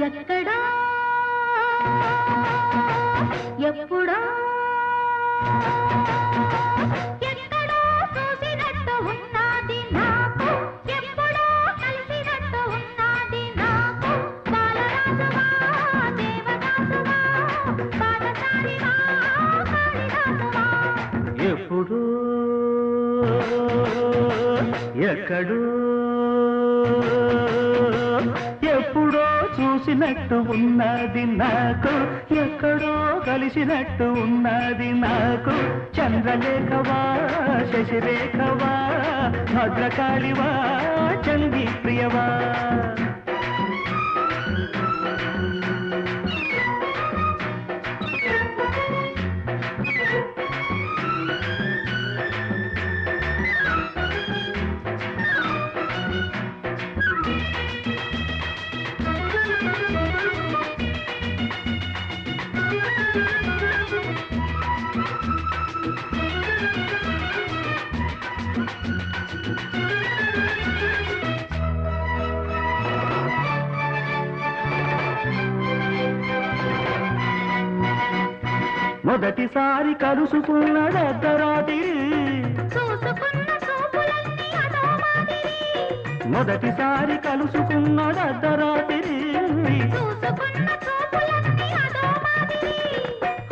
ఎక్కడా ఎప్పుడో ఎక్కడో చూసినట్టు ఉన్నది నాకు, ఎప్పుడో కలిసినట్టు ఉన్నది నాకు. బాలరాజువా దేవదాసువా పాదచారివా కాళిదాసువా. ఎప్పుడు ఎక్కడో ఎప్పుడో చూసినట్టు ఉన్నది నాకు, ఎక్కడో కలిసినట్టు ఉన్నది నాకు. చంద్రలేఖవా శశిరేఖవా భద్రకాళివా చండీ ప్రియవా. మొదటిసారి కలుసుకున్న అర్ధరాత్రి, మొదటిసారి కలుసుకున్న అర్ధరాత్రి,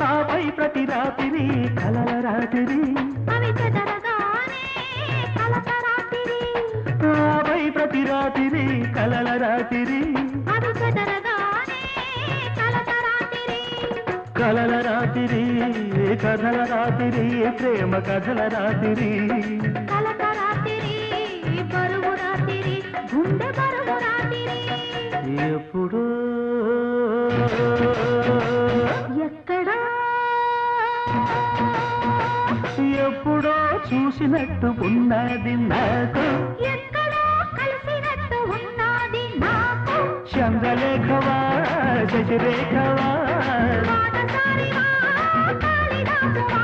ఆపై ప్రతి రాత్రి కలల రాత్రి, ఆపై ప్రతి రాత్రి కలల రాత్రి, కలల రాత్రి కథల రాత్రి ప్రేమ కథల రాత్రి, కలత రాత్రి బరువు రాత్రి గుండె బరువు రాత్రి. ఎప్పుడు ఎక్కడా ఎప్పుడో చూసినట్టు ఉన్నది నాకు, ఎక్కడో కలిసినట్టు ఉన్నది నాకు. చంద్రలేఖవా శశిరేఖవా పాదచారివా కాళిదాసువా.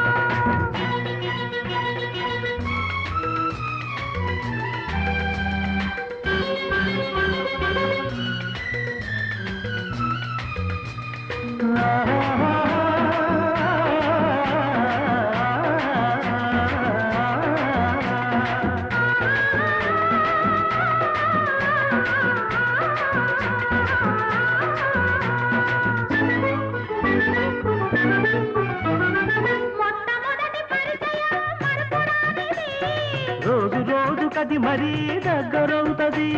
రోజు రోజు కది మరీ దగ్గరవుతది,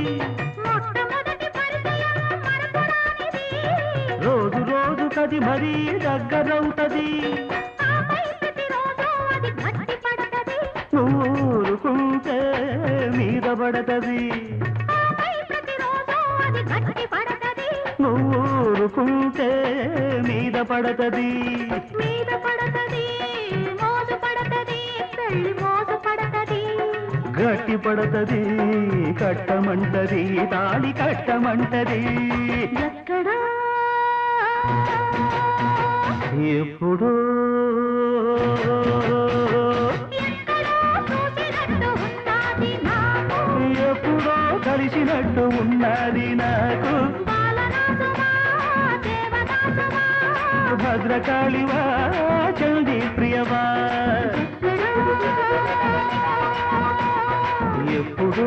రోజు రోజు కది మరీ దగ్గరవుతది. ఊరుకుంటే మీద పడతది, ఊరుకుంటే మీద పడతది, మీద పడతది మోజు పడతది పెళ్లి మోజు పడతది. గట్టి పడతది కట్టమంటది తాళి కట్టమంటది. ఎక్కడా ఎప్పుడు ఎప్పుడో కలిసినట్టు ఉన్నది నాకు. భద్రకాళివా చండీ ప్రియవా. ఎప్పుడు